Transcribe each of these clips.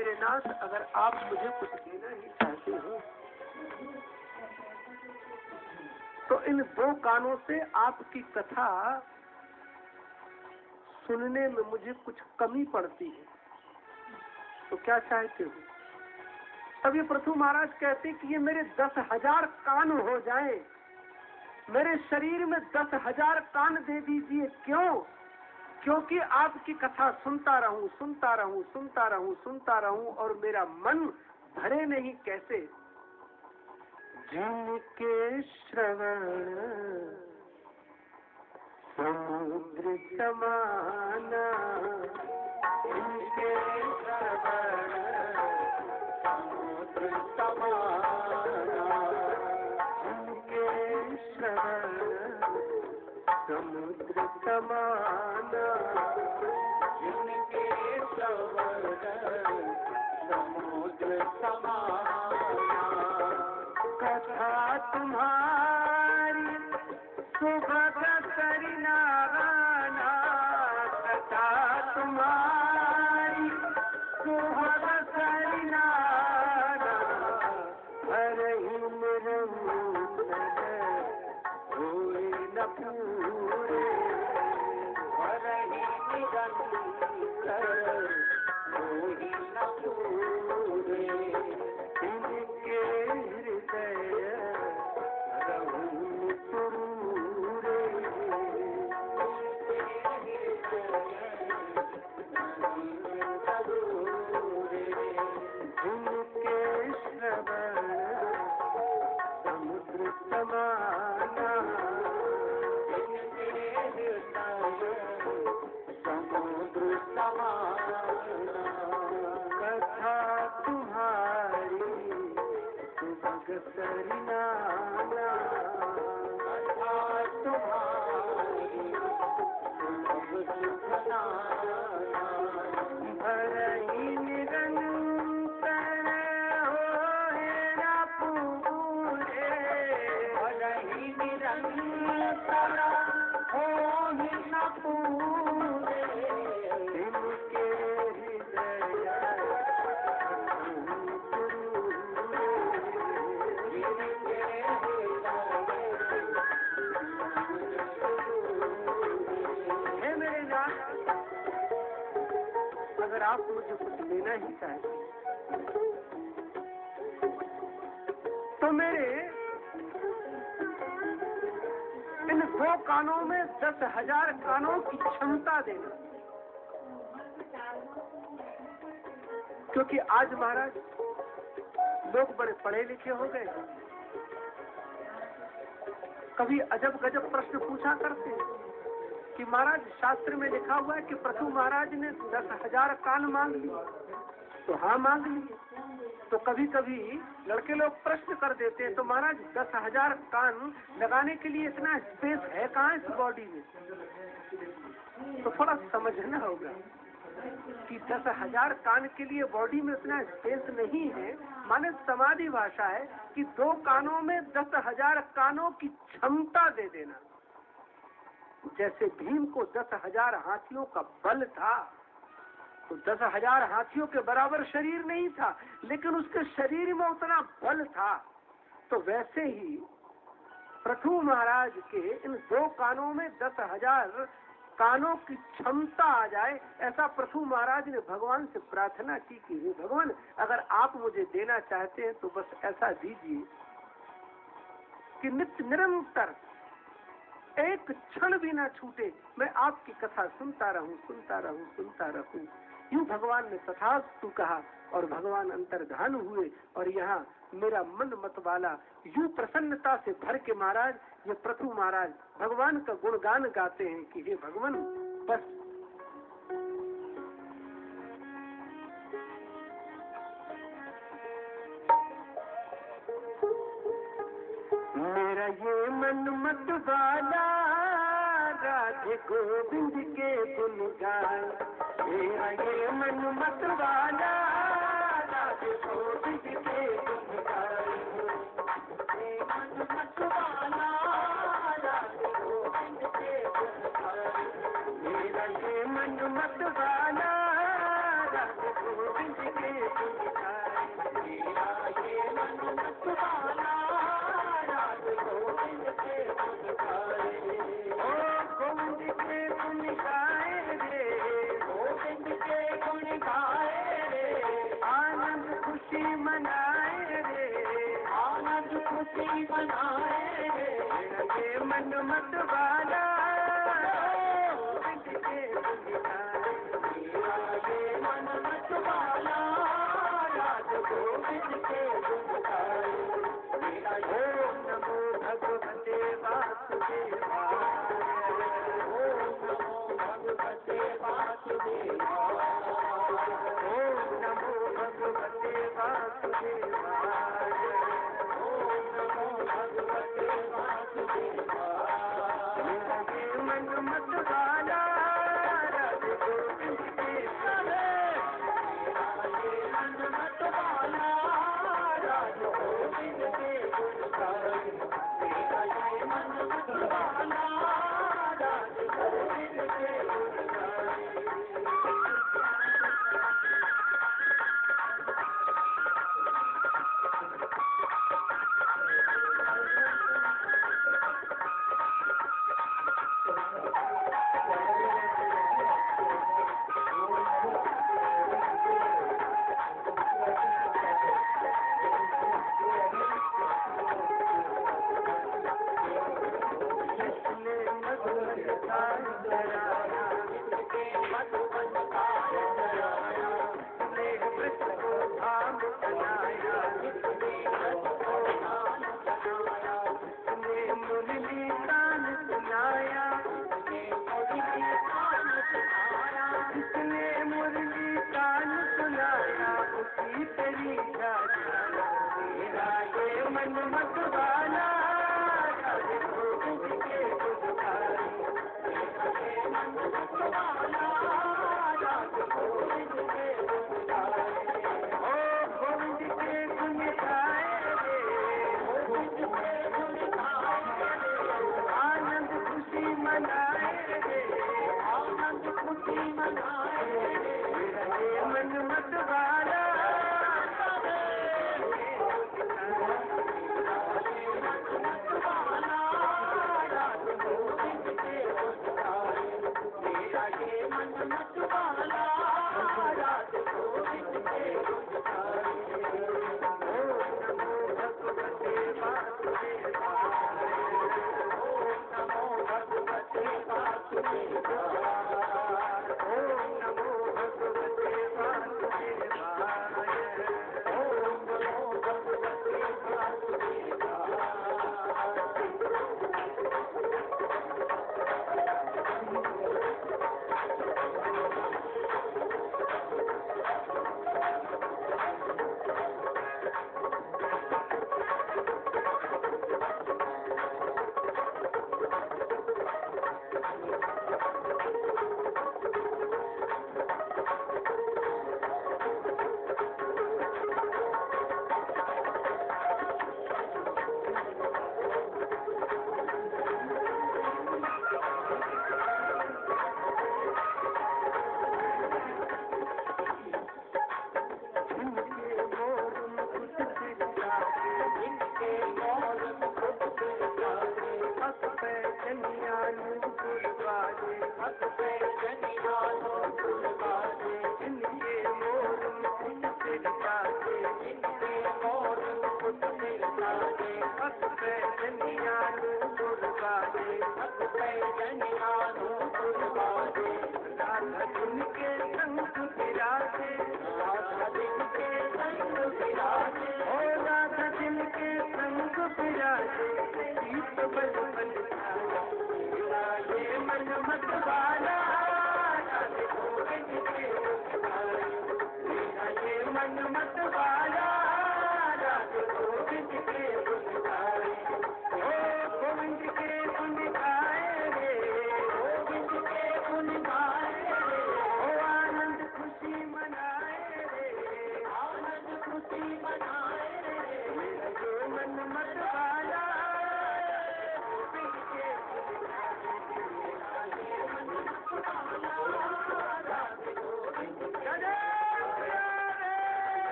मेरे नाथ अगर आप मुझे कुछ देना ही चाहते हो तो इन दो कानों से आपकी कथा सुनने में मुझे कुछ कमी पड़ती है, तो क्या चाहते हो? तब ये पृथु महाराज कहते कि ये मेरे 10,000 कान हो जाएं, मेरे शरीर में 10,000 कान दे दीजिए। क्यों? क्योंकि आपकी कथा सुनता रहूं, सुनता रहूं, सुनता रहूं, सुनता रहूं और मेरा मन भरे नहीं। कैसे? जिनके श्रवण समुद्र समाना, जिनके श्रवण समुद्र समाना, जिनके श्रवण समुद्र समाना, जिनके श्रवण समुद्र समाना। कथा तुम्हारी सुभग करिना गाना, कथा तुम्हारी सुभग करिना गाना, हरहि निरंतर होए न पूरे, हरहि निरंतर होए न पूरे, इनके हृदय रहूं सुरूरे, इनके श्रवण समुद्र समाना, इनके हृदय समुद्र समाना। कथा तुम्हारी सुभग सरिनाना, कथा तुम्हारी सुभग सरिनाना, भरहि निरंतर होए न पूरे, भरहि निरंतर होए न पूरे, इनके हृदय हे मेरे नाथ अगर आप मुझे कुछ लेना ही चाहते तो मेरे इन दो कानों में 10,000 कानों की क्षमता देना। क्योंकि आज महाराज लोग बड़े पढ़े लिखे हो गए, कभी अजब गजब प्रश्न पूछा करते कि महाराज शास्त्र में लिखा हुआ है कि पृथु महाराज ने 10,000 कान मांग लिए, तो हाँ मांग लिए। तो कभी कभी लड़के लोग प्रश्न कर देते हैं तो महाराज 10,000 कान लगाने के लिए इतना स्पेस है कहाँ इस बॉडी में? तो थोड़ा समझना होगा कि 10,000 कान के लिए बॉडी में उतना स्पेस नहीं है। माने समाधि भाषा है कि दो कानों में 10,000 कानों की क्षमता दे देना। जैसे भीम को 10,000 हाथियों का बल था, तो 10,000 हाथियों के बराबर शरीर नहीं था, लेकिन उसके शरीर में उतना बल था। तो वैसे ही पृथु महाराज के इन दो कानों में 10,000 कानों की क्षमता आ जाए, ऐसा पृथु महाराज ने भगवान से प्रार्थना की कि हे भगवान अगर आप मुझे देना चाहते हैं तो बस ऐसा दीजिए कि नित्य निरंतर एक क्षण भी ना छूटे, मैं आपकी कथा सुनता रहूं, सुनता रहूं, सुनता रहूं। यूं भगवान ने तथास्तु कहा और भगवान अंतर्धान हुए। और यहाँ मेरा मन मत वाला यूं प्रसन्नता से भर के महाराज ये पृथु महाराज भगवान का गुणगान गाते हैं कि हे भगवान बस मेरा ये मन मत वाला राधे गोविंद के गुणगान, मेरा ये मन मत वाला राधे गोविंद के गुणगान, मन मत वाला राधे गोविंद के गुणगान, मेरा ये मन मत वाला राधे गोविंद के खुशी मनाए रे, आनंद खुशी मनाए रे, ये मन मत वाला गोविंद के गुण गाए, ये मन मत वाला राज गोविंद के गुण गाए। ओम नमो भगवते वासुदेवाय, ओम नमो भगवते वासुदेवाय, ओम नमो भगवते वासुदेवाय, ओम नमो भगवते वासुदेवाय। ये मन मत वाला राज गोविंद के गाए, ये मन मत वाला राज गोविंद के गुण गाए, ये मन मत वाला राज गोविंद के गुण गाए।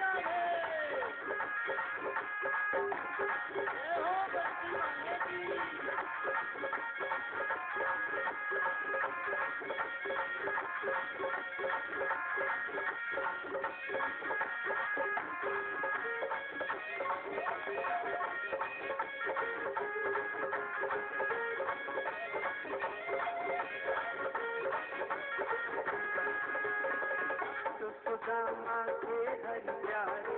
Hare सुदामा के हरि प्यारे,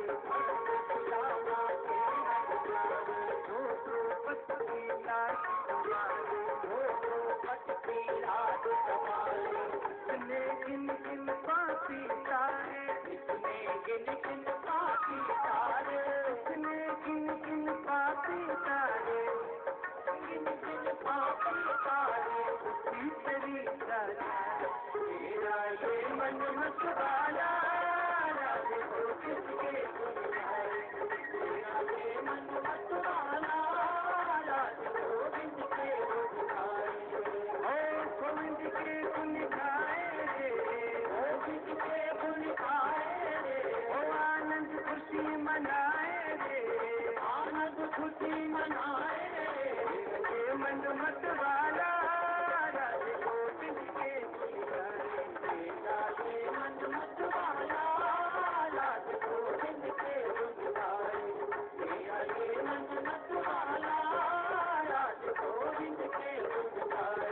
सुदामा के हरि प्यारे, हो द्रौपदी लाज संभाले, हो द्रौपदी लाज संभाले। इसने गिन गिन पापी तारे, इसने गिन गिन पापी तारे, इसने गिन गिन पापी तारे, गिन गिन पापी तारे। उसी तेरी राजा तेरा ये मन मत वाला, राधे को किसके बुलाए, तेरा ये मन मत वाला, राधे गोविंद के बुलाए। ओ गोविंद के गुण गाए रे, गोविंद के गुण गाए रे, ओ आनंद खुशी मनाए रे, आनंद खुशी मनाए रे। ये मन मत वाला, राधे गोविंद के बुलाए, तेरा ये मन मत वाला, राधे गोविंद के बुलाए, तेरा ये मन मत वाला, राधे गोविंद के बुलाए।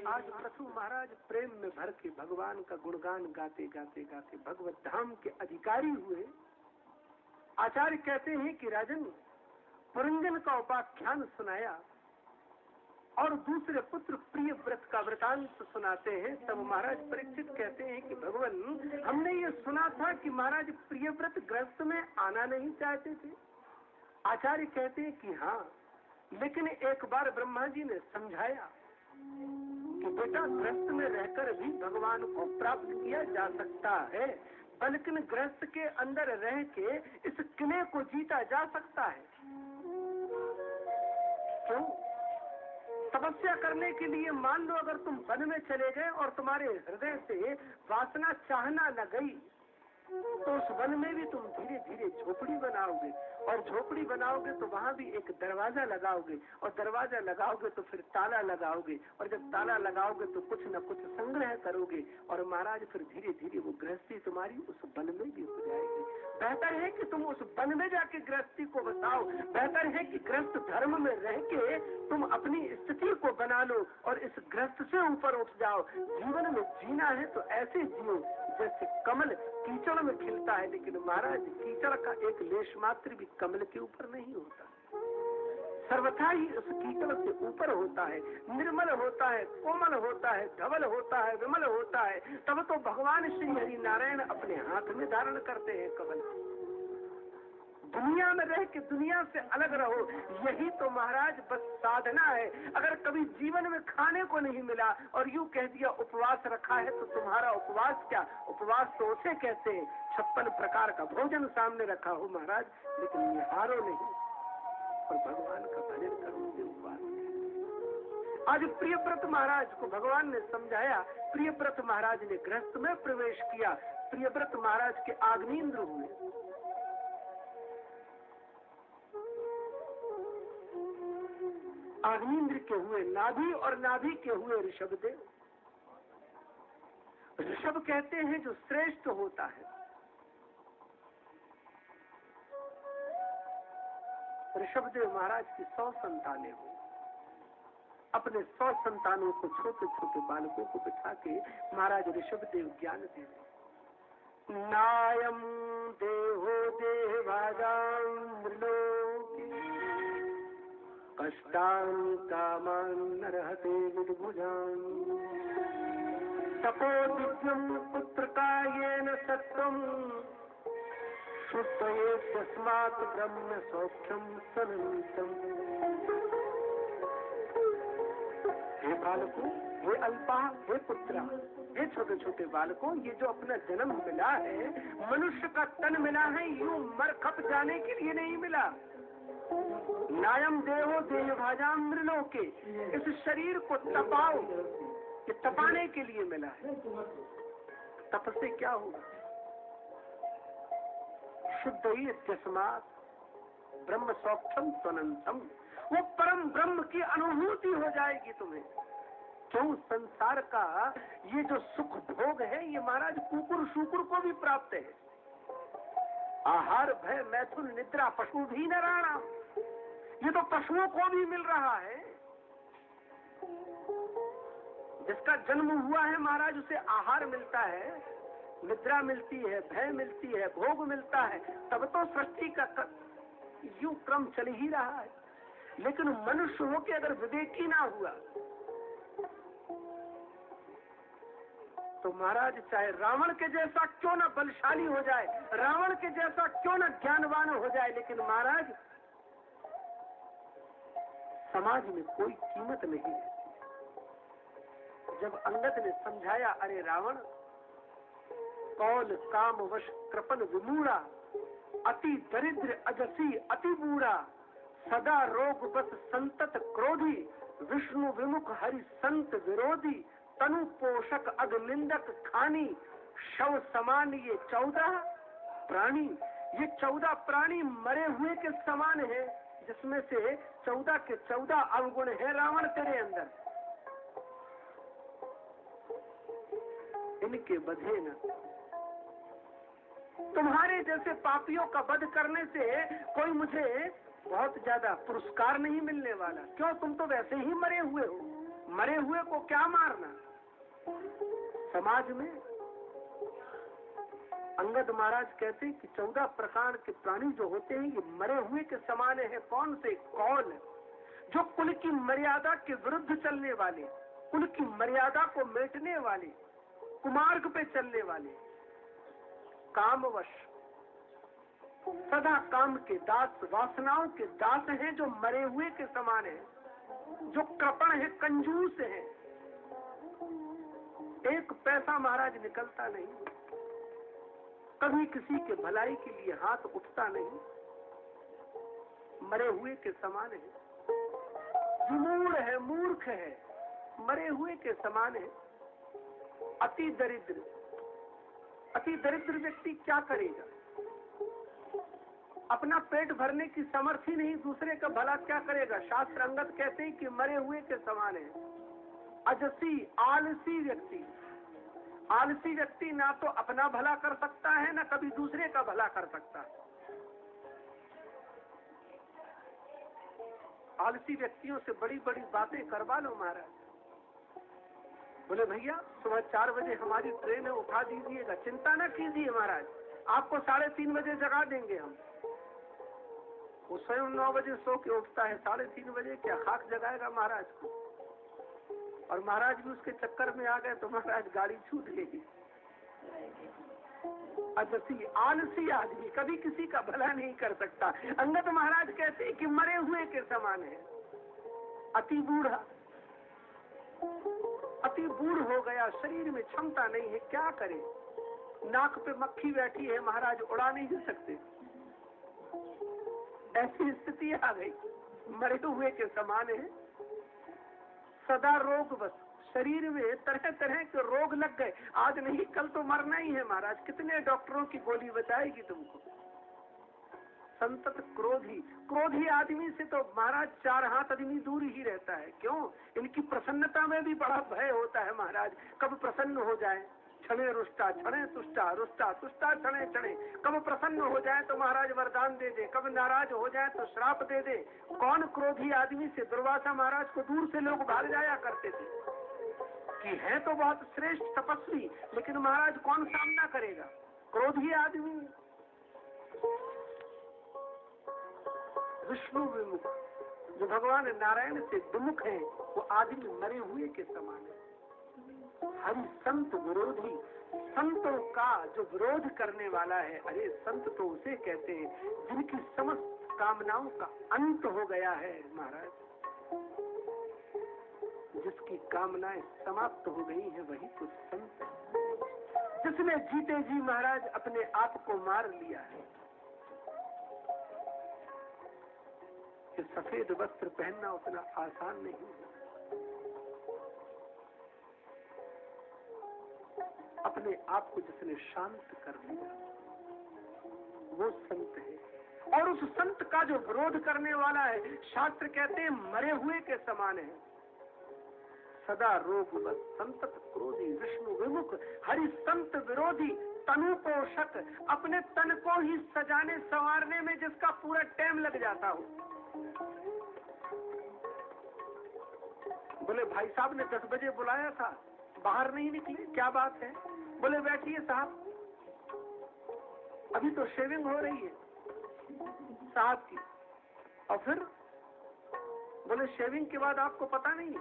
आज प्रथु महाराज प्रेम में भर के भगवान का गुणगान गाते गाते गाते भगवत धाम के अधिकारी हुए। आचार्य कहते हैं कि राजन पुरंजन का उपाख्यान सुनाया और दूसरे पुत्र प्रिय व्रत का वृतांत सुनाते हैं। तब महाराज परीक्षित कहते हैं कि भगवान हमने ये सुना था कि महाराज प्रिय व्रत गृहस्थ में आना नहीं चाहते थे। आचार्य कहते हैं कि हाँ, लेकिन एक बार ब्रह्मा जी ने समझाया कि बेटा गृहस्थ में रहकर भी भगवान को प्राप्त किया जा सकता है, बल्कि गृहस्थ के अंदर रह के इस किले को जीता जा सकता है। क्यों? तपस्या करने के लिए मान लो अगर तुम वन में चले गए और तुम्हारे हृदय से वासना चाहना न गई तो उस वन में भी तुम धीरे धीरे झोपड़ी बनाओगे और झोपड़ी बनाओगे तो वहां भी एक दरवाजा लगाओगे, और दरवाजा लगाओगे तो फिर ताला लगाओगे, और जब ताला लगाओगे तो कुछ न कुछ संग्रह करोगे, और महाराज फिर धीरे धीरे वो गृहस्थी तुम्हारी उस वन में भी हो जाएगी। बेहतर है कि तुम उस वन में जाके गृहस्थी को बसाओ, बेहतर है कि गृहस्थ धर्म में रह के तुम अपनी स्थिति को बना लो और इस गृहस्थ से ऊपर उठ जाओ। जीवन में जीना है तो ऐसे जियो जैसे कमल कीचड़ में खिलता है, लेकिन महाराज कीचड़ का एक लेश मात्र भी कमल के ऊपर नहीं होता, सर्वथा ही उस कीचड़ से ऊपर होता है, निर्मल होता है, कोमल होता है, धवल होता है, विमल होता है। तब तो भगवान श्री हरि नारायण अपने हाथ में धारण करते हैं कमल। दुनिया में रह के दुनिया से अलग रहो, यही तो महाराज बस साधना है। अगर कभी जीवन में खाने को नहीं मिला और यूं कह दिया उपवास रखा है, तो तुम्हारा उपवास क्या, उपवास तो उसे कहते हैं 56 प्रकार का भोजन सामने रखा हो महाराज, लेकिन निहारो नहीं और भगवान का भजन करो, ये उपवास। आज प्रियव्रत महाराज को भगवान ने समझाया, प्रियव्रत महाराज ने गृहस्थ में प्रवेश किया, प्रियव्रत महाराज के आग्नेन्द्र हुए। आग्नेन्द्र के हुए नाभि और नाभि के हुए ऋषभदेव। ऋषभ कहते हैं जो श्रेष्ठ होता है। ऋषभदेव महाराज की 100 संतानें हुई। अपने 100 संतानों को छोटे छोटे बालकों को बिठा के महाराज ऋषभदेव ज्ञान दे रहे। नायम देहो देवादां मृलोकी कष्टान् कामान् नरहते विदुभुजान् तपो दिव्यं पुत्रकायेन सत्वं शुद्धये तस्मात् ब्रह्म सौख्यं सनन्तम्। हे बालकों, हे अल्पा, हे पुत्रा, हे छोटे छोटे बालकों, ये जो अपना जन्म मिला है, मनुष्य का तन मिला है, यूं मर खप जाने के लिए नहीं मिला। नायम देहो देह भाजाम मृलोके, इस शरीर को तपाओ, ये तपाने के लिए मिला है। तप से क्या होगा? शुद्ध ही तस्मात् ब्रह्म सौख्यम स्वनंतम, वो परम ब्रह्म की अनुभूति हो जाएगी तुम्हें। क्यों? संसार का ये जो सुख भोग है, ये महाराज कुकुर शुकुर को भी प्राप्त है। आहार भय मैथुन निद्रा पशु भी नराणा, ये तो पशुओं को भी मिल रहा है। जिसका जन्म हुआ है महाराज, उसे आहार मिलता है, निद्रा मिलती है, भय मिलती है, भोग मिलता है, तब तो सृष्टि का यूं क्रम चल ही रहा है। लेकिन मनुष्य हो के अगर विवेकी ना हुआ तो महाराज चाहे रावण के जैसा क्यों ना बलशाली हो जाए, रावण के जैसा क्यों ना ज्ञानवान हो जाए, लेकिन महाराज समाज में कोई कीमत नहीं है। जब अंगद ने समझाया, अरे रावण, कौल काम वश कृपन विमूढ़ा, अति दरिद्र अजसी अति बूढ़ा, सदा रोग बस संतत क्रोधी, विष्णु विमुख हरि संत विरोधी, तनु पोषक अग्निंदक खानी, शव समान ये 14 प्राणी। ये 14 प्राणी मरे हुए के समान है, जिसमें से 14 के 14 अवगुण है रावण तेरे अंदर। इनके बधे न, तुम्हारे जैसे पापियों का वध करने से कोई मुझे बहुत ज्यादा पुरस्कार नहीं मिलने वाला। क्यों? तुम तो वैसे ही मरे हुए हो, मरे हुए को क्या मारना। समाज में अंगद महाराज कहते हैं कि 14 प्रकार के प्राणी जो होते हैं, ये मरे हुए के समान है। कौन से? कौल, जो कुल की मर्यादा के विरुद्ध चलने वाले, कुल की मर्यादा को मेटने वाले, कुमार्ग पे चलने वाले, कामवश, सदा काम के दास, वासनाओं के दास हैं, जो मरे हुए के समान है, जो कृपण है, कंजूस है। एक पैसा महाराज निकलता नहीं, कभी किसी के भलाई के लिए हाथ उठता नहीं, मरे हुए के समान है, विमूढ़ है, मूर्ख है, मरे हुए के समान है। अति दरिद्र, अति दरिद्र व्यक्ति क्या करेगा? अपना पेट भरने की समर्थ ही नहीं, दूसरे का भला क्या करेगा। शास्त्र अंगत कहते हैं कि मरे हुए के समान है। अजसी आलसी व्यक्ति, आलसी व्यक्ति ना तो अपना भला कर सकता है ना कभी दूसरे का भला कर सकता है। आलसी व्यक्तियों से बड़ी बड़ी बातें करवा लो महाराज। बोले भैया सुबह 4 बजे हमारी ट्रेन है, उठा दीजिएगा। चिंता ना कीजिए महाराज, आपको 3:30 बजे जगा देंगे हम। वो स्वयं 9 बजे सो के उठता है, 3:30 बजे क्या खाक जगाएगा महाराज को। और महाराज भी उसके चक्कर में आ गए तो महाराज गाड़ी छूट गई। अजसी आलसी आदमी कभी किसी का भला नहीं कर सकता। अंगद महाराज कहते हैं कि मरे हुए के समान है। अति बूढ़ा, अति बूढ़ हो गया, शरीर में क्षमता नहीं है, क्या करे। नाक पे मक्खी बैठी है महाराज, उड़ा नहीं सकते, ऐसी स्थिति आ गई, मरे हुए के समान है। सदा रोग, बस शरीर में तरह तरह के रोग लग गए। आज नहीं कल तो मरना ही है महाराज, कितने डॉक्टरों की गोली बचाएगी तुमको। संतत क्रोधी, क्रोधी आदमी से तो महाराज 4 हाथ आदमी दूर ही रहता है। क्यों? इनकी प्रसन्नता में भी बड़ा भय होता है महाराज, कब प्रसन्न हो जाए। क्षणे रुष्टा क्षणे तुष्टा, रुष्टा तुष्टा क्षणे क्षणे। कब प्रसन्न हो जाए तो महाराज वरदान दे दे, कब नाराज हो जाए तो श्राप दे दे। कौन क्रोधी आदमी से? दुर्वासा महाराज को दूर से लोग भाग जाया करते थे कि है तो बहुत श्रेष्ठ तपस्वी, लेकिन महाराज कौन सामना करेगा, क्रोधी आदमी। विष्णु विमुख, जो भगवान नारायण से विमुख है, वो आदमी मरे हुए के समान है। हरि संत विरोधी, संतों का जो विरोध करने वाला है, अरे संत तो उसे कहते हैं जिनकी समस्त कामनाओं का अंत हो गया है महाराज। जिसकी कामनाएं समाप्त हो गई हैं वही कुछ संत है। जिसने जीते जी महाराज अपने आप को मार लिया है। कि सफेद वस्त्र पहनना उतना आसान नहीं है। अपने आप को जिसने शांत कर लिया वो संत है। और उस संत का जो विरोध करने वाला है, शास्त्र कहते हैं मरे हुए के समान है। सदा रोगवत संतत क्रोधी, विष्णु विमुख, हरि संत विरोधी, तनु पोषक, अपने तन को ही सजाने संवारने में जिसका पूरा टाइम लग जाता हो। बोले भाई साहब ने 10 बजे बुलाया था, बाहर नहीं निकले, क्या बात है? बोले बैठिए साहब, अभी तो शेविंग हो रही है साहब की। और फिर बोले शेविंग के बाद आपको पता नहीं है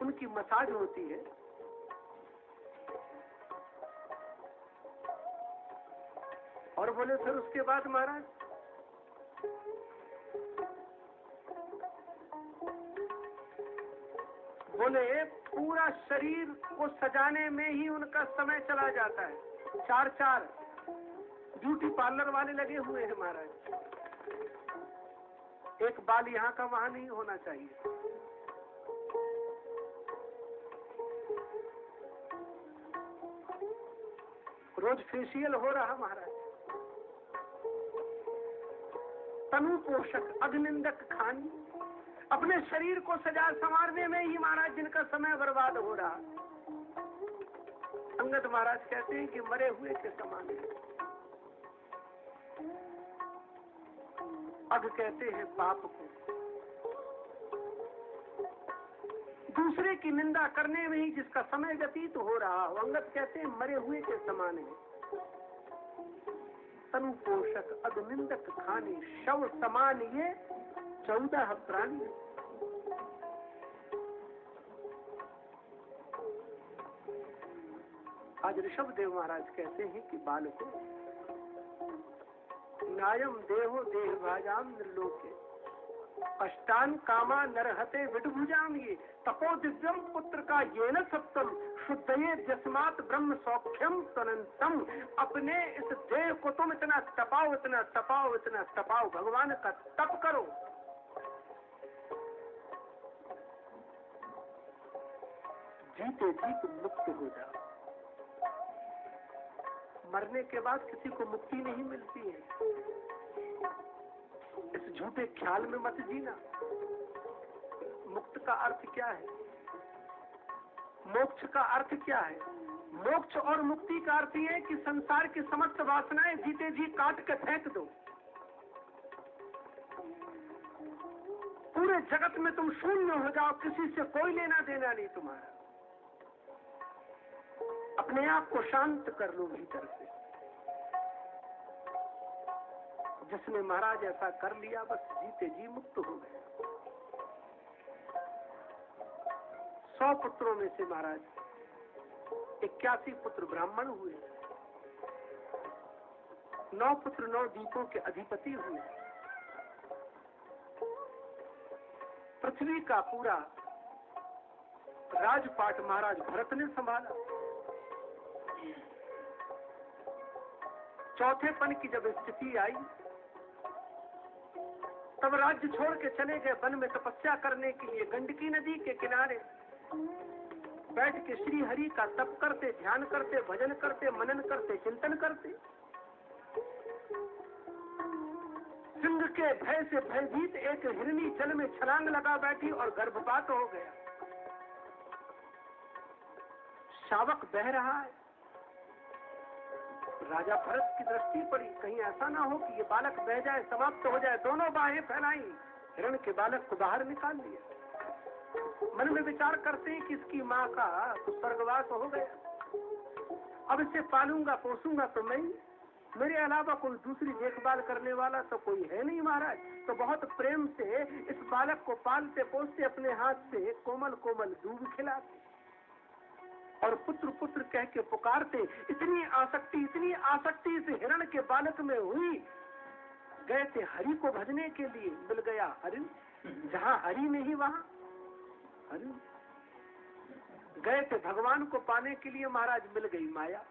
उनकी मसाज होती है। और बोले फिर उसके बाद महाराज बोले पूरा शरीर को सजाने में ही उनका समय चला जाता है। 4 ब्यूटी पार्लर वाले लगे हुए हैं महाराज। एक बाल यहाँ का वहां नहीं होना चाहिए। रोज फेशियल हो रहा महाराज। तनु पोषक, अग्निंदक खानी, अपने शरीर को सजा संवारने में ही महाराज जिनका समय बर्बाद हो रहा। अंगद महाराज कहते हैं कि मरे हुए के समान है। अग कहते हैं पाप को, दूसरे की निंदा करने में ही जिसका समय व्यतीत हो रहा हो। अंगद कहते हैं मरे हुए के समान है। तनु पोषक, अग्निंदक खानी, शव समान ये 14 प्राणी। आज ऋषभ देव महाराज कहते हैं कि बाल को नायम देहो देह भाजाम निर्लोके अष्टान कामा नरहते विडभुजाम। ये तपो दिव्यम पुत्र का ये न सप्तम शुद्धये जस्मात ब्रह्म सौख्यम तनंतम। अपने इस देह को तुम इतना तपाओ, इतना तपाओ, इतना तपाओ, भगवान का तप करो। जीते जी तुम मुक्त हो जाओ। मरने के बाद किसी को मुक्ति नहीं मिलती है। इस झूठे ख्याल में मत जीना। मुक्त का अर्थ क्या है? मोक्ष का अर्थ क्या है? मोक्ष और मुक्ति का अर्थ यह है कि संसार की समस्त वासनाएं जीते जी काट के फेंक दो। पूरे जगत में तुम शून्य हो जाओ, किसी से कोई लेना देना नहीं तुम्हारा। अपने आप को शांत कर लो भीतर से। जिसने महाराज ऐसा कर लिया बस जीते जी मुक्त हो गया। 100 पुत्रों में से महाराज 81 पुत्र ब्राह्मण हुए, 9 पुत्र 9 द्वीपों के अधिपति हुए। पृथ्वी का पूरा राजपाट महाराज भरत ने संभाला। चौथेपन की जब स्थिति आई तब राज्य छोड़ के चले गए वन में तपस्या करने के लिए। गंडकी नदी के किनारे बैठ के श्री हरि का तप करते, ध्यान करते, भजन करते, मनन करते, चिंतन करते। सिंह के भय से भयभीत एक हिरनी जल में छलांग लगा बैठी और गर्भपात हो गया। शावक बह रहा है। राजा भरत की दृष्टि पड़ी, कहीं ऐसा ना हो कि ये बालक बह जाए, समाप्त हो जाए। दोनों बाहें फैलाई, हिरण के बालक को बाहर निकाल लिया। मन में विचार करते हैं कि इसकी माँ का तो स्वर्गवास हो गया, अब इसे पालूंगा पोसूंगा तो मैं, मेरे अलावा कोई दूसरी देखभाल करने वाला तो कोई है नहीं महाराज। तो बहुत प्रेम से इस बालक को पालते पोसते, अपने हाथ से कोमल कोमल दूध खिलाते और पुत्र पुत्र कह के पुकारते। इतनी आसक्ति इस हिरण के बालक में हुई। गए थे हरि को भजने के लिए, मिल गया हरि। जहाँ हरि नहीं वहाँ हरि। गए थे भगवान को पाने के लिए महाराज, मिल गई माया।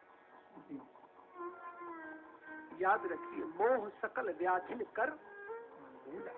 याद रखिए, मोह सकल व्याधिन कर भूला।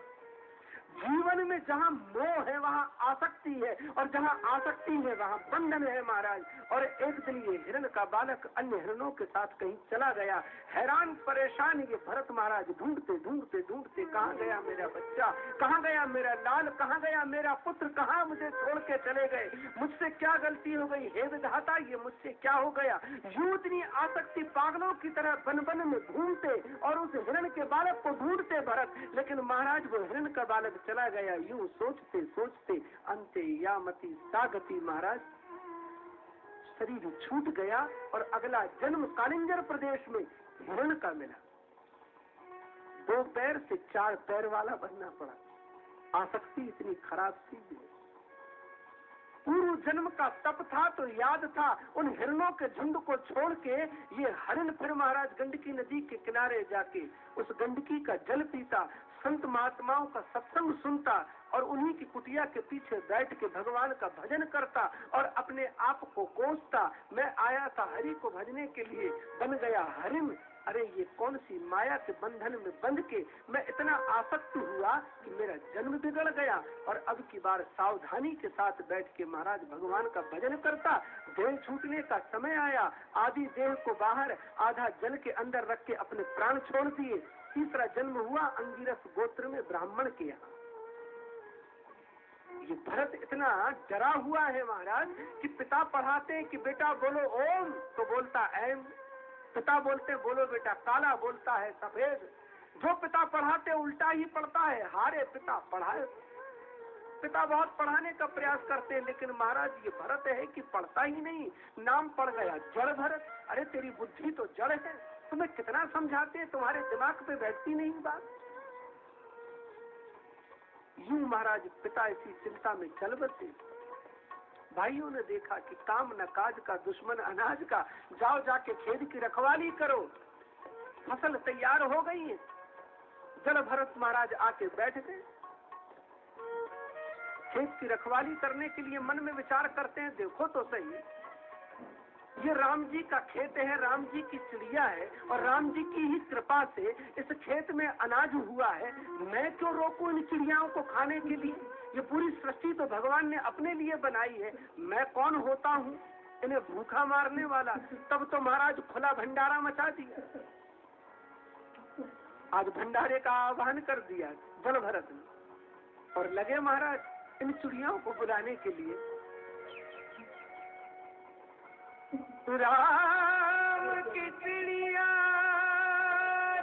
जीवन में जहाँ मोह है वहाँ आसक्ति है, और जहाँ आसक्ति है वहाँ बंधन है महाराज। और एक दिन ये हिरण का बालक अन्य हिरणों के साथ कहीं चला गया। हैरान परेशान ये भरत महाराज ढूंढते ढूंढते ढूंढते, कहाँ गया मेरा बच्चा, कहाँ गया मेरा लाल, कहाँ गया मेरा पुत्र, कहाँ मुझे छोड़ के चले गए, मुझसे क्या गलती हो गई, हे विधाता ये मुझसे क्या हो गया। यूं इतनी आसक्ति पागलों की तरह बन बन में घूमते और उस हिरण के बालक को ढूंढते भरत। लेकिन महाराज वो हिरण का बालक चला गया। यूं सोचते सोचते अंते यामती सागति महाराज, शरीर छूट गया और अगला जन्म कालिंजर प्रदेश में हिरण का मिला। 2 पैर से 4 पैर वाला बनना पड़ा। आसक्ति इतनी खराब चीज है। पूर्व जन्म का तप था तो याद था उन हिरणों के झुंड को छोड़ के ये हरिण फिर महाराज गंडकी नदी के किनारे जाके उस गंडकी का जल पीता, संत महात्माओं का सत्संग सुनता और उन्हीं की कुटिया के पीछे बैठ के भगवान का भजन करता और अपने आप को कोसता। मैं आया था हरि को भजने के लिए, बन गया हरिण। अरे ये कौन सी माया के बंधन में बंध के मैं इतना आसक्त हुआ कि मेरा जन्म बिगड़ गया। और अब की बार सावधानी के साथ बैठ के महाराज भगवान का भजन करता। देह छूटने का समय आया, आधी देह को बाहर आधा जल के अंदर रख के अपने प्राण छोड़ दिए। तीसरा जन्म हुआ अंगिरस गोत्र में ब्राह्मण के यहाँ। ये भरत इतना डरा हुआ है महाराज कि पिता पढ़ाते हैं कि बेटा बोलो ओम, तो बोलता ऐम। पिता बोलते बोलो बेटा काला, बोलता है सफेद। जो पिता पढ़ाते उल्टा ही पढ़ता है। हारे पिता पढ़ाए। पिता बहुत पढ़ाने का प्रयास करते हैं, लेकिन महाराज ये भरत है कि पढ़ता ही नहीं। नाम पड़ गया जड़ भरत। अरे तेरी बुद्धि तो जड़ है, तुम्हें कितना समझाते हैं, तुम्हारे दिमाग पे बैठती नहीं बात। यूं महाराज पिता इसी चिंता में चल बसे। भाइयों ने देखा कि काम न काज का दुश्मन अनाज का, जाओ जाके खेत की रखवाली करो। फसल तैयार हो गई है। जल भरत महाराज आके बैठ गए। खेत की रखवाली करने के लिए मन में विचार करते हैं, देखो तो सही, ये राम जी का खेत है, राम जी की चिड़िया है और राम जी की ही कृपा से इस खेत में अनाज हुआ है। मैं क्यों रोकूं इन चिड़ियाओं को खाने के लिए? ये पूरी सृष्टि तो भगवान ने अपने लिए बनाई है। मैं कौन होता हूँ इन्हें भूखा मारने वाला। तब तो महाराज खुला भंडारा मचा दिया। आज भंडारे का आह्वान कर दिया जल भरत ने, और लगे महाराज इन चिड़ियाओं को बुलाने के लिए। राम की चिड़िया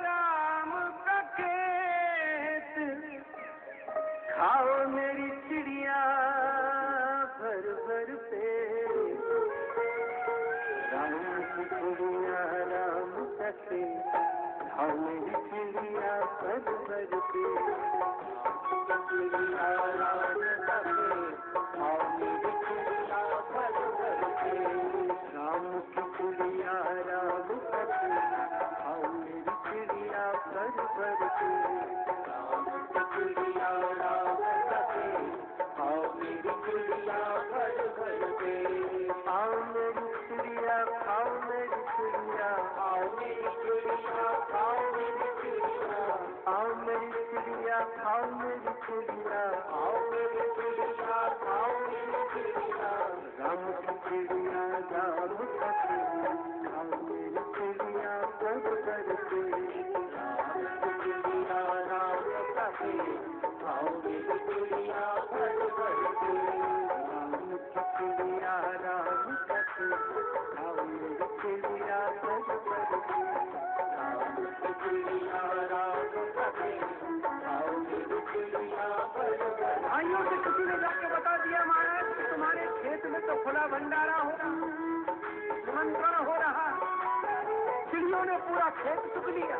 राम का खेत, खाओ मेरी चिड़िया भर भर पेट। राम की चिड़िया राम का खेत, खाओ मेरी चिड़िया भर भर पेट। चिड़िया राम का खेत, खाओ मेरी चिड़िया भर भर पेट। राम की चिड़िया राम का खेत, खाओ मेरी चिड़िया भर भर पेट। राम की चिड़िया राम का खेत, खाओ मेरी चिड़िया भर भर पेट। आओ मेरी चिड़िया खाओ मेरी चिड़िया, आओ मेरी चिड़िया खाओ मेरी चिड़िया, आओ मेरी चिड़िया खाओ मेरी चिड़िया, आओ मेरी चिड़िया खाओ मेरी चिड़िया। राम की चिड़िया राम का खेत, खाओ मेरी चिड़िया भर भर पेट। राम की चिड़िया राम का खेत, खाओ मेरी चिड़िया भर भर पेट। राम की चिड़िया राम का खेत, खाओ मेरी चिड़िया भर भर पेट। राम की चिड़िया राम का खेत, खाओ मेरी चिड़िया भर भर। भाइयों से किसी ने जाके बता दिया महाराज कि तुम्हारे खेत में तो खुला भंडारा हो रहा, निमंत्रण हो रहा। चिड़ियों ने पूरा खेत चुक लिया।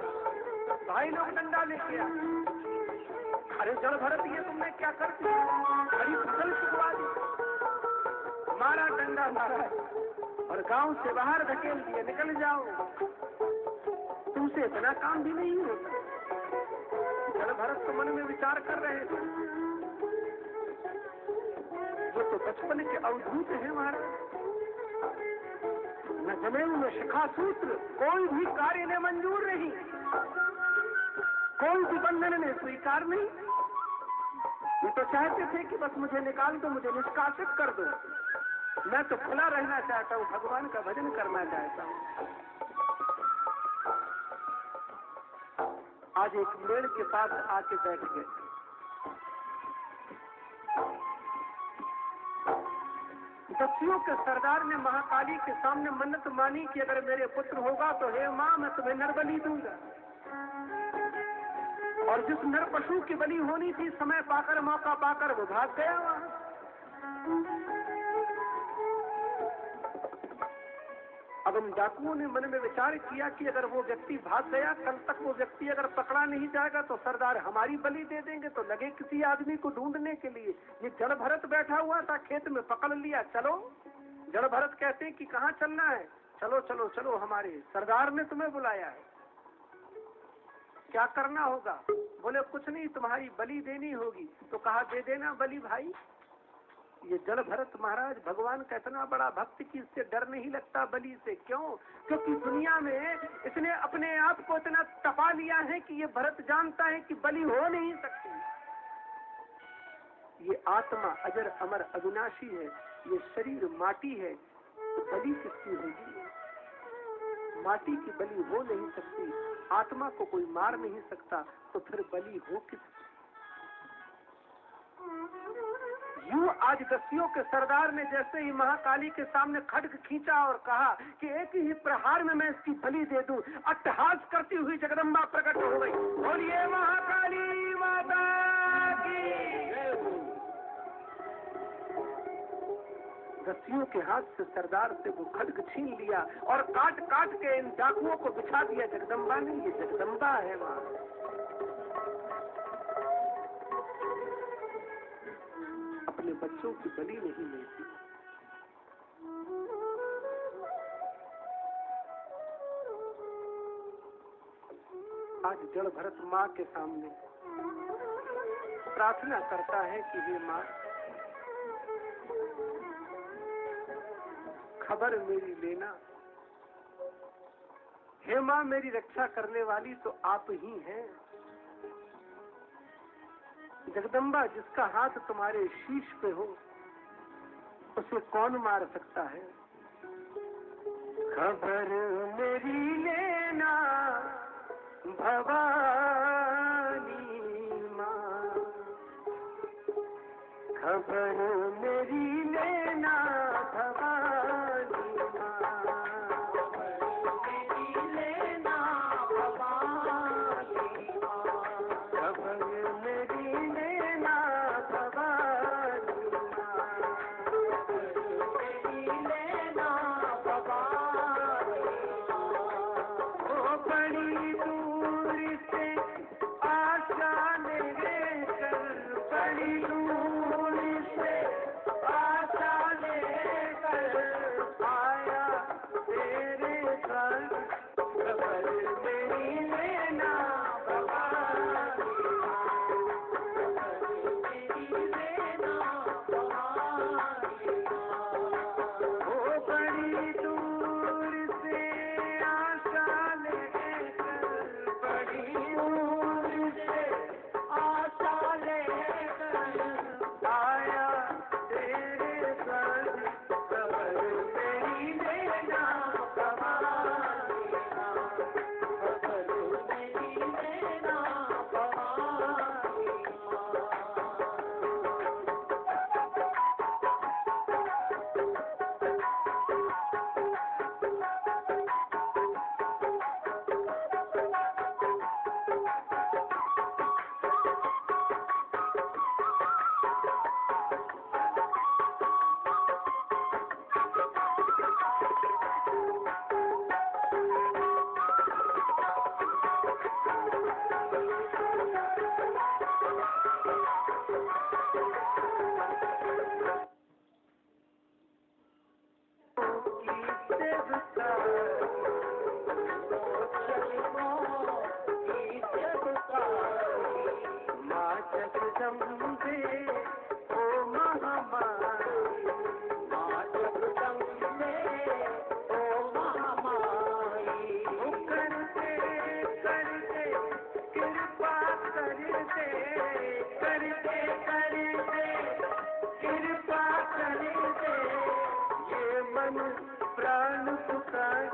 भाई लोग डंडा लेके आ, अरे जल भरत ये तुमने क्या कर दिया, हरी फसल चुकवा दी। मारा डंडा महाराज और गांव से बाहर धकेल दिया, निकल जाओ, तुमसे इतना काम भी नहीं होता। जल भरत तो मन में विचार कर रहे थे, वो तो बचपन के अवधूत है महाराज, न जनेऊ न शिखा सूत्र, कोई भी कार्य ने मंजूर नहीं, कोई भी बंधन ने स्वीकार नहीं। ये तो चाहते थे कि बस मुझे निकाल दो, मुझे निष्कासित कर दो, मैं तो खुला रहना चाहता हूँ, भगवान का भजन करना चाहता हूँ। आज एक पेड़ के पास आके बैठ गए। दस्युओं के सरदार ने महाकाली के सामने मन्नत मानी कि अगर मेरे पुत्र होगा तो हे मां मैं तुम्हें नरबली दूंगा। और जिस नर पशु की बलि होनी थी, समय पाकर मौका पाकर वो भाग गया वहां। अब इन डाकुओं ने मन में विचार किया कि अगर वो व्यक्ति भाग गया, कल तक वो व्यक्ति अगर पकड़ा नहीं जाएगा तो सरदार हमारी बलि दे देंगे, तो लगे किसी आदमी को ढूंढने के लिए। ये जड़ भरत बैठा हुआ था खेत में, पकड़ लिया, चलो। जड़ भरत कहते हैं कि कहाँ चलना है, चलो चलो चलो, हमारे सरदार ने तुम्हें बुलाया है, क्या करना होगा। बोले कुछ नहीं, तुम्हारी बलि देनी होगी। तो कहा दे देना बलि भाई। ये जल भरत महाराज भगवान का इतना बड़ा भक्त कि इससे डर नहीं लगता बलि से। क्यों? क्योंकि दुनिया में इसने अपने आप को इतना तपा लिया है कि ये भरत जानता है कि बलि हो नहीं सकती। ये आत्मा अजर अमर अविनाशी है, ये शरीर माटी है, तो बलि किसकी होगी? माटी की बलि हो नहीं सकती, आत्मा को कोई मार नहीं सकता, तो फिर बलि हो किसकी? यूं आज दस्युओं के सरदार ने जैसे ही महाकाली के सामने खड्ग खींचा और कहा कि एक ही प्रहार में मैं इसकी बलि दे दूं, अट्टहास करती हुई जगदम्बा प्रकट हो गई। बोलिए महाकाली माता की। दस्युओं के हाथ से सरदार से वो खड्ग छीन लिया और काट काट के इन डाकुओं को बिछा दिया। जगदम्बा ने, ये जगदम्बा है वहां। अपने बच्चों की बलि नहीं लेती। आज जड़ भरत माँ के सामने प्रार्थना करता है कि हे माँ, खबर मेरी लेना। हे माँ, मेरी रक्षा करने वाली तो आप ही हैं। जगदम्बा, जिसका हाथ तुम्हारे शीश पे हो उसे कौन मार सकता है? खबर मेरी लेना भवानी माँ, खबर मेरी लेना भवानी माँ, खबर मेरी लेना भवानी माँ, खबर मेरी लेना भवानी माँ, मेरी लेना भवानी माँ। वो बड़ी दूर से आशा लेकर, बड़ी दूर से आशा लेकर आया तेरे घर, खबर मेरी लेना भवानी माँ, खबर मेरी लेना भवानी माँ। वो बड़ी दूर से आशा लेकर, बड़ी दूर से आशा लेकर आया तेरे घर, खबर मेरी लेना भवानी माँ, खबर मेरी लेना भवानी माँ। माँ जगदम्बे ओ महामाई, माँ जगदम्बे ओ महामाई, वो करते करते कृपा करते, करते करते कृपा करते, ये मन प्राण पुकार,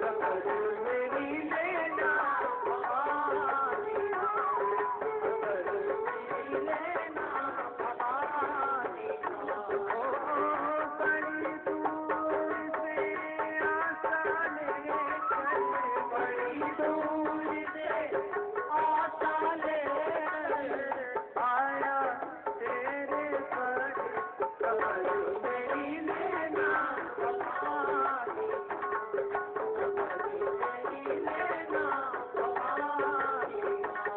खबर मेरी लेना भवानी माँ, खबर मेरी लेना भवानी माँ। ओ बड़ी दूर से आशा लेकर, बड़ी दूर से आशा लेकर आया तेरे घर, खबर मेरी लेना भवानी माँ, खबर मेरी लेना भवानी माँ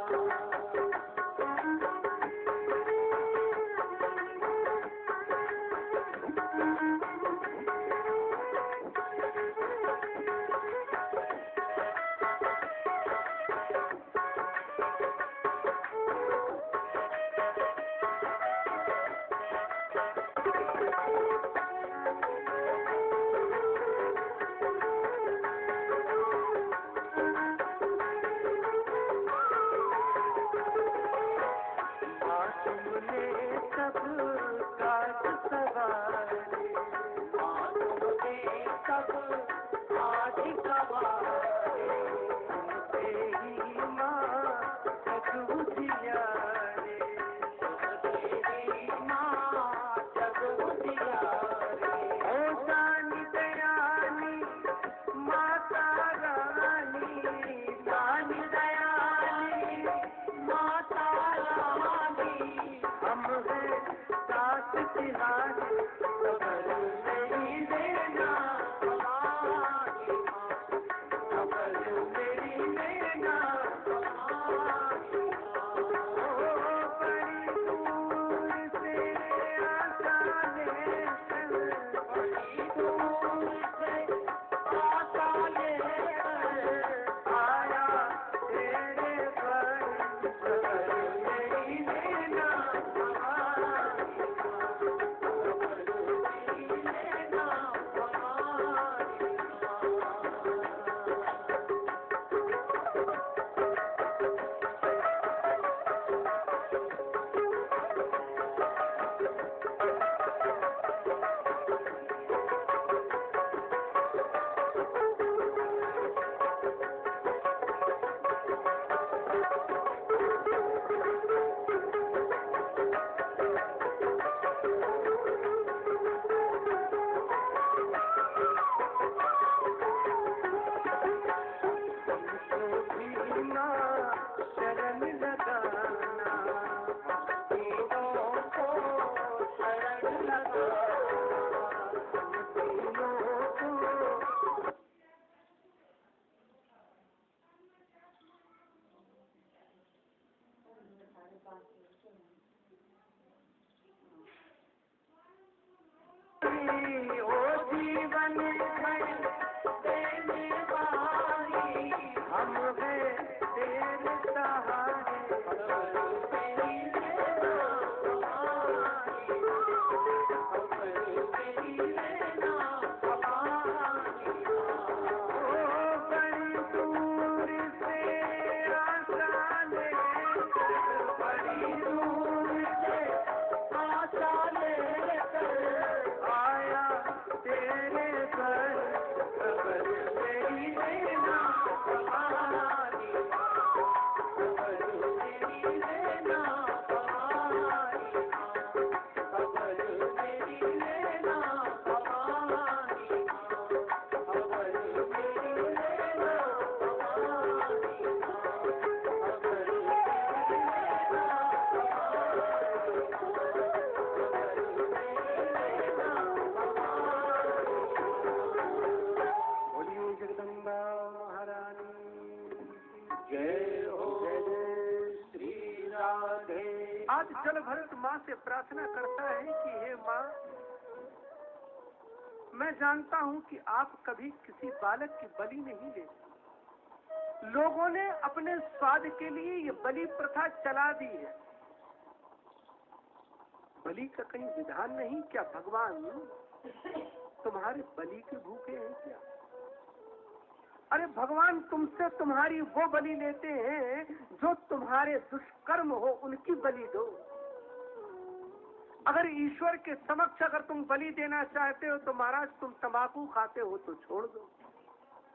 तुमने सब काज सवारे, माँ तुमने सब काज सवारे, तुमसे ही माँ जग उजियारे, तुमसे ही माँ जग उजियारे। ओ जानी दयानी माता रानी, जानी दयानी माता रानी, हम हैं साथ तिहारी, खबर मेरी लेना भवानी माँ, खबर मेरी लेना भवानी माँ। ओ बड़ी दूर से आशा लेकर, बड़ी दूर से आशा लेकर आया तेरे घर, खबर मेरी लेना भवानी आज जल भरत माँ से प्रार्थना करता है कि हे माँ, मैं जानता हूँ कि आप कभी किसी बालक की बलि नहीं लेते। लोगों ने अपने स्वाद के लिए ये बलि प्रथा चला दी है। बलि का कहीं विधान नहीं क्या? भगवान तुम्हारे बलि के भूखे हैं क्या? अरे भगवान तुमसे तुम्हारी वो बलि लेते हैं जो तुम्हारे दुष्कर्म हो, उनकी बलि दो। अगर ईश्वर के समक्ष अगर तुम बलि देना चाहते हो तो महाराज तुम तंबाकू खाते हो तो छोड़ दो,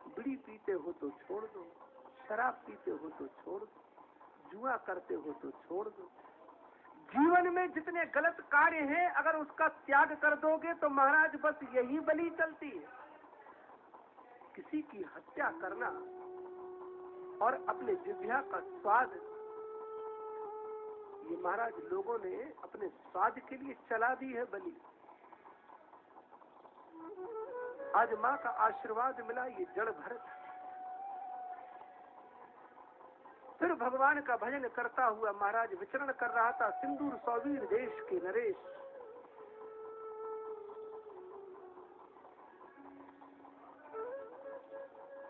बीड़ी पीते हो तो छोड़ दो, शराब पीते हो तो छोड़ दो, जुआ करते हो तो छोड़ दो। जीवन में जितने गलत कार्य हैं अगर उसका त्याग कर दोगे तो महाराज बस यही बलि चलती है। किसी की हत्या करना और अपने जिह्वा का स्वाद, ये महाराज लोगों ने अपने स्वाद के लिए चला दी है बलि। आज माँ का आशीर्वाद मिला, ये जड़ भरत फिर भगवान का भजन करता हुआ महाराज विचरण कर रहा था सिंदूर सौवीर देश के नरेश।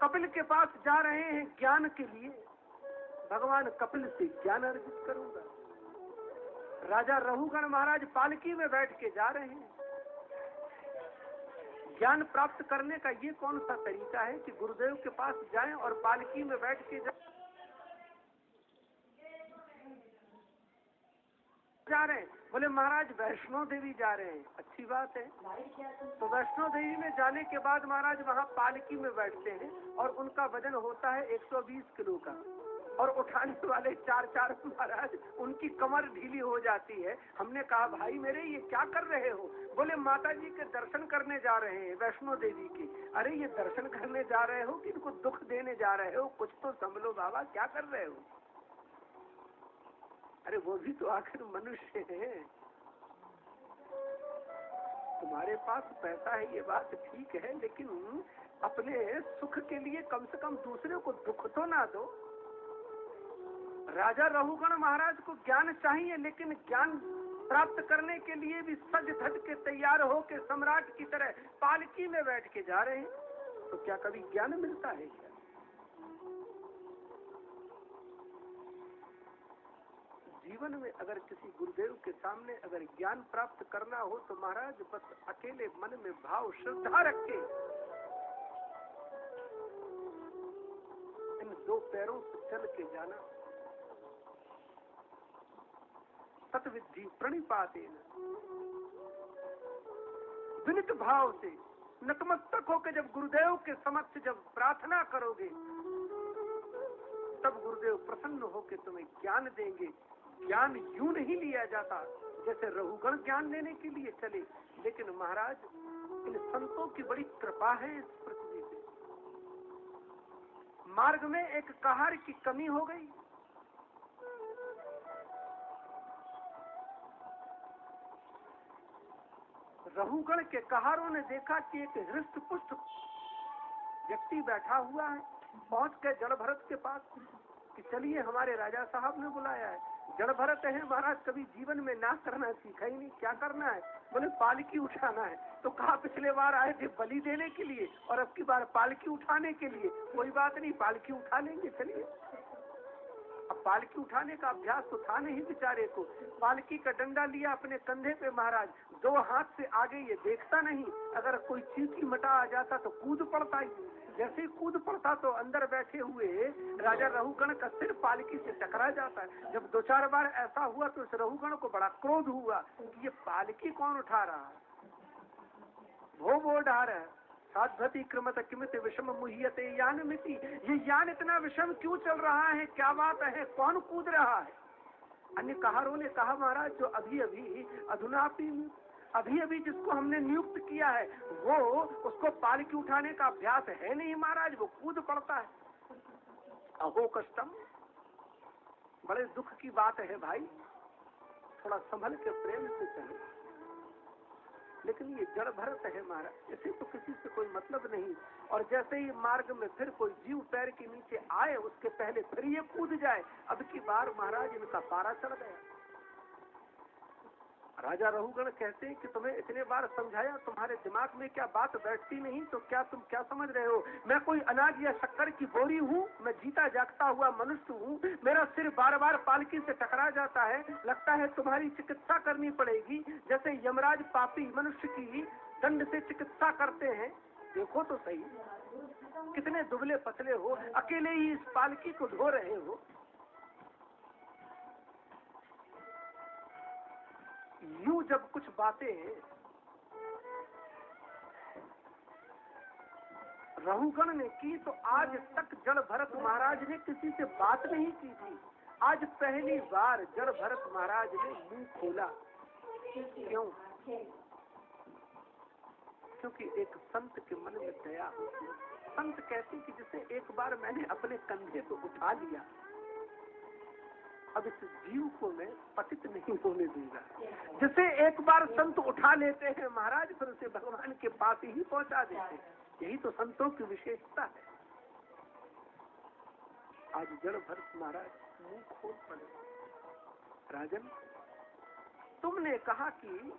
कपिल के पास जा रहे हैं ज्ञान के लिए। भगवान कपिल से ज्ञान अर्जित करूंगा। राजा रहुगण महाराज पालकी में बैठ के जा रहे हैं। ज्ञान प्राप्त करने का ये कौन सा तरीका है कि गुरुदेव के पास जाएं और पालकी में बैठ के जा रहे हैं? बोले महाराज वैष्णो देवी जा रहे हैं। अच्छी बात है। तो वैष्णो देवी में जाने के बाद महाराज वहाँ पालकी में बैठते हैं और उनका वजन होता है 120 किलो का, और उठाने वाले 4 महाराज उनकी कमर ढीली हो जाती है। हमने कहा भाई मेरे ये क्या कर रहे हो? बोले माता जी के दर्शन करने जा रहे हैं वैष्णो देवी के। अरे ये दर्शन करने जा रहे हो कि इनको दुख देने जा रहे हो? कुछ तो संभलो बाबा, क्या कर रहे हो? अरे वो भी तो आखिर मनुष्य हैं। तुम्हारे पास पैसा है ये बात ठीक है, लेकिन अपने सुख के लिए कम से कम दूसरे को दुख तो ना दो। राजा रहुगण महाराज को ज्ञान चाहिए, लेकिन ज्ञान प्राप्त करने के लिए भी सज धज के तैयार हो के सम्राट की तरह पालकी में बैठ के जा रहे हैं। तो क्या कभी ज्ञान मिलता है क्या? जीवन में अगर किसी गुरुदेव के सामने अगर ज्ञान प्राप्त करना हो तो महाराज बस अकेले मन में भाव श्रद्धा रखे इन 2 पैरों से चल के जाना। सतविद्धि प्रणिपातेन, विनित भाव से नतमस्तक होकर जब गुरुदेव के समक्ष जब प्रार्थना करोगे तब गुरुदेव प्रसन्न होकर तुम्हें ज्ञान देंगे। ज्ञान यूं नहीं लिया जाता जैसे रहुगण ज्ञान लेने के लिए चले, लेकिन महाराज इन संतों की बड़ी कृपा है इस पृथ्वी पे। मार्ग में एक कहार की कमी हो गई, रहुगण के कहारों ने देखा कि एक हृष्ट पुष्ट व्यक्ति बैठा हुआ है। पहुंच गए जड़ भरत के पास कि चलिए हमारे राजा साहब ने बुलाया है। जड़ भरत है महाराज, कभी जीवन में ना करना सीखा ही नहीं, क्या करना है? बोले पालकी उठाना है। तो कहा पिछले बार आए थे बलि देने के लिए और अब की बार पालकी उठाने के लिए। कोई बात नहीं, पालकी उठा लेंगे, चलिए। अब पालकी उठाने का अभ्यास तो था नहीं बेचारे को। पालकी का डंडा लिया अपने कंधे पे महाराज, 2 हाथ से आगे ये देखता नहीं, अगर कोई चींटी मटा आ जाता तो कूद पड़ता ही। जैसे ही कूद पड़ता तो अंदर बैठे हुए राजा रहुगण का सिर पालकी से टकरा जाता है। जब 2-4 बार ऐसा हुआ तो इस रहुगण को बड़ा क्रोध हुआ कि ये पालकी कौन उठा रहा है, वो डार है। साध्वती क्रमत किमित विषम मुह्यते यान मिति, ये यान इतना विषम क्यों चल रहा है, क्या बात है, कौन कूद रहा है। अन्य कहारों ने कहा महाराज जो अभी अभी जिसको हमने नियुक्त किया है वो, उसको पालकी उठाने का अभ्यास है नहीं महाराज, वो कूद पड़ता है। अहो कष्टम, बड़े दुख की बात है भाई, थोड़ा संभल के प्रेम से चले। लेकिन ये जड़ भरत है महाराज, इसे तो किसी से कोई मतलब नहीं। और जैसे ही मार्ग में फिर कोई जीव पैर के नीचे आए उसके पहले फिर ये कूद जाए। अब की बार महाराज इनका पारा चढ़ गया। राजा रहुगण कहते हैं कि तुम्हें इतने बार समझाया, तुम्हारे दिमाग में क्या बात बैठती नहीं, तो क्या तुम क्या समझ रहे हो, मैं कोई अनाज या शक्कर की बोरी हूँ, मैं जीता जागता हुआ मनुष्य हूँ, मेरा सिर बार बार पालकी से टकरा जाता है, लगता है तुम्हारी चिकित्सा करनी पड़ेगी। जैसे यमराज पापी मनुष्य की दंड से चिकित्सा करते हैं, देखो तो सही कितने दुबले पतले हो, अकेले ही इस पालकी को ढो रहे हो। यूं जब कुछ बातें रहुगण ने की तो आज तक जड़ भरत महाराज ने किसी से बात नहीं की थी। आज पहली बार जड़ भरत महाराज ने मुंह खोला। क्यों? क्योंकि एक संत के मन में दया होती है। संत कहते कि जिसे एक बार मैंने अपने कंधे पे उठा लिया, अब इस जीव को मैं पतित नहीं होने दूंगा। जिसे एक बार संत उठा लेते हैं महाराज, फिर उसे भगवान के पास ही पहुंचा देते हैं। यही तो संतों की विशेषता है। आज जड़ भरत महाराज मुंह खोल पड़े। राजन, तुमने कहा कि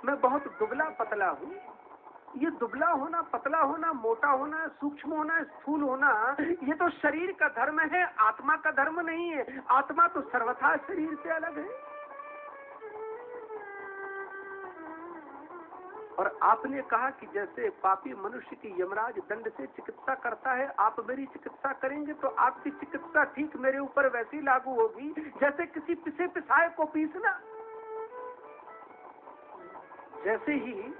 मैं बहुत दुबला पतला हूँ। ये दुबला होना, पतला होना, मोटा होना, सूक्ष्म होना, स्थूल होना, ये तो शरीर का धर्म है, आत्मा का धर्म नहीं है। आत्मा तो सर्वथा शरीर से अलग है। और आपने कहा कि जैसे पापी मनुष्य की यमराज दंड से चिकित्सा करता है, आप मेरी चिकित्सा करेंगे तो आपकी चिकित्सा ठीक मेरे ऊपर वैसी लागू होगी जैसे किसी पिसे पिसाए को पीसना। जैसे ही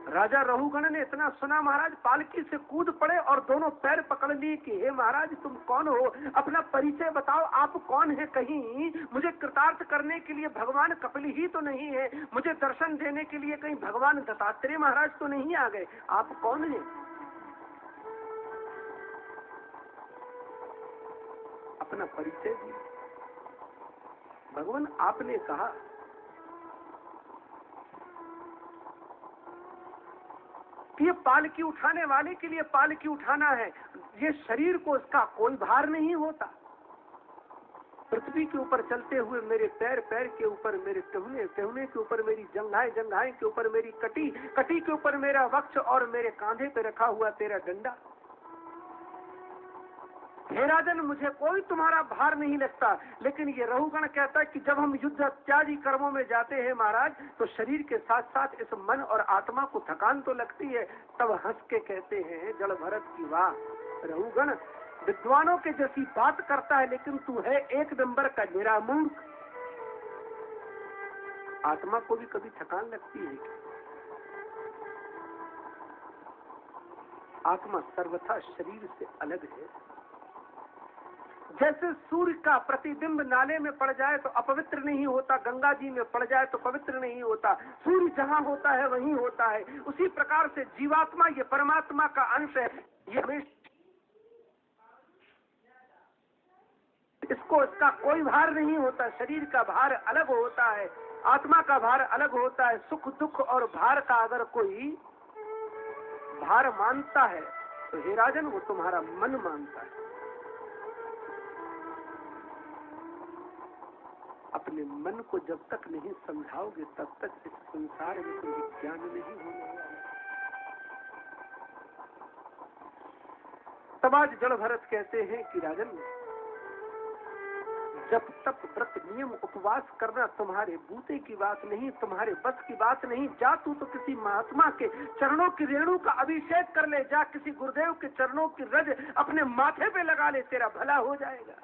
राजा रहुगण ने इतना सुना, महाराज पालकी से कूद पड़े और दोनों पैर पकड़ लिए कि हे महाराज तुम कौन हो, अपना परिचय बताओ, आप कौन है। कहीं मुझे कृतार्थ करने के लिए भगवान कपिल ही तो नहीं है, मुझे दर्शन देने के लिए कहीं भगवान दत्तात्रेय महाराज तो नहीं आ गए, आप कौन है। अपना परिचय दिया। भगवान आपने कहा ये पालकी उठाने वाले के लिए पालकी उठाना है, ये शरीर को इसका कोई भार नहीं होता। पृथ्वी के ऊपर चलते हुए मेरे पैर, पैर के ऊपर मेरे टहने, टहने के ऊपर मेरी जंघाएं, जंघाएं के ऊपर मेरी कटी, कटी के ऊपर मेरा वक्ष और मेरे कांधे पे रखा हुआ तेरा डंडा। हे राजन, मुझे कोई तुम्हारा भार नहीं लगता। लेकिन ये रहुगण कहता है कि जब हम युद्ध इत्यादि कर्मों में जाते हैं महाराज, तो शरीर के साथ साथ इस मन और आत्मा को थकान तो लगती है। तब हंस के कहते हैं जड़ भरत की वाह, रहुगण विद्वानों के जैसी बात करता है, लेकिन तू है एक नंबर का निरामूर्ख। आत्मा को भी कभी थकान लगती है क्या? आत्मा सर्वथा शरीर से अलग है। जैसे सूर्य का प्रतिबिंब नाले में पड़ जाए तो अपवित्र नहीं होता, गंगा जी में पड़ जाए तो पवित्र नहीं होता, सूर्य जहां होता है वहीं होता है। उसी प्रकार से जीवात्मा ये परमात्मा का अंश है। ये हमेशा इसको इसका कोई भार नहीं होता। शरीर का भार अलग होता है, आत्मा का भार अलग होता है। सुख दुख और भार का अगर कोई भार मानता है तो हे राजन वो तुम्हारा मन मानता है। अपने मन को जब तक नहीं समझाओगे तब तक इस संसार में कोई ज्ञान नहीं होने वाला। तब आज जड़ भरत कहते हैं कि राजन जब तप व्रत नियम उपवास करना तुम्हारे बूते की बात नहीं, तुम्हारे बस की बात नहीं। जा तू तो किसी महात्मा के चरणों की रेणु का अभिषेक कर ले, जा किसी गुरुदेव के चरणों की रज अपने माथे पे लगा ले, तेरा भला हो जाएगा।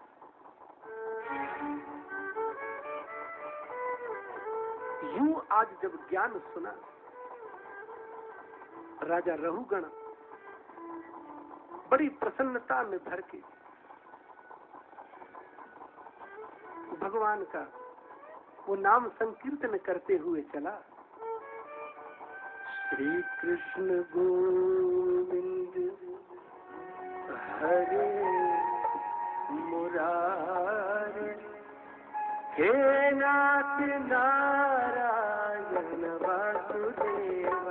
यूं आज जब ज्ञान सुना, राजा रहुगण बड़ी प्रसन्नता में भर के भगवान का वो नाम संकीर्तन करते हुए चला। श्री कृष्ण गोविंद हरे मुरारे, हे नाथ नारायण वासुदेव।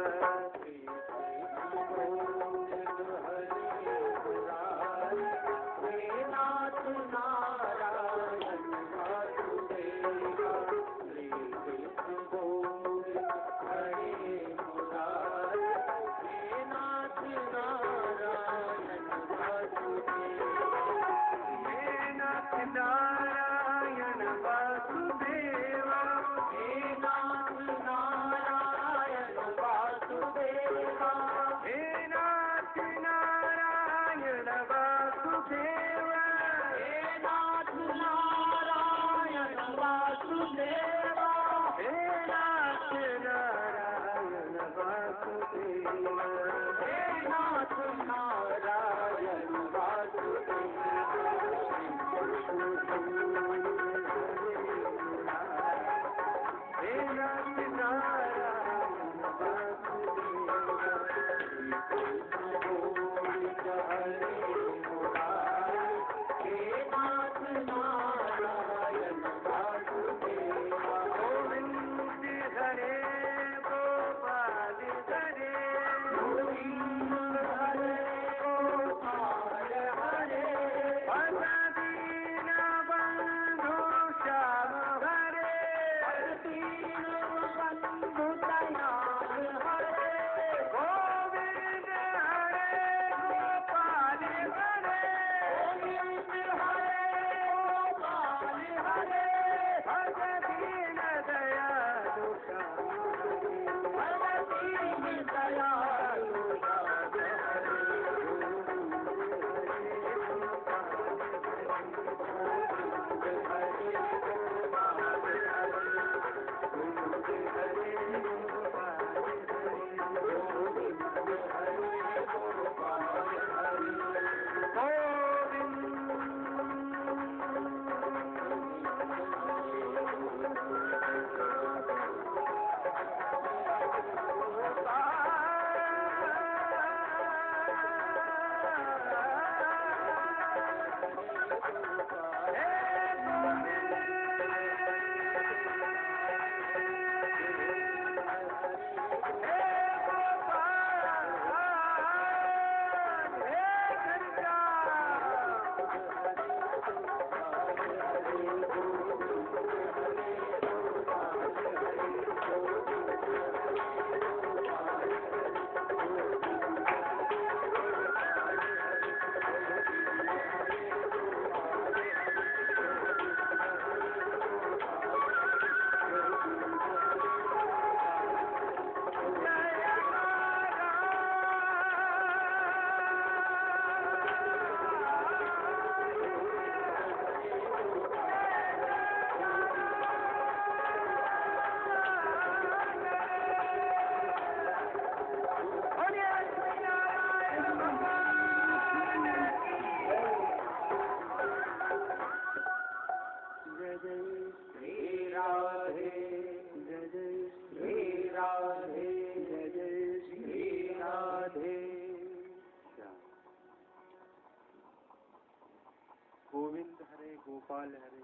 गोपाल हरे,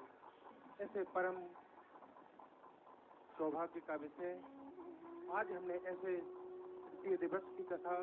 ऐसे परम सौभाग्य का विषय। आज हमने ऐसे तृतीय दिवस की कथा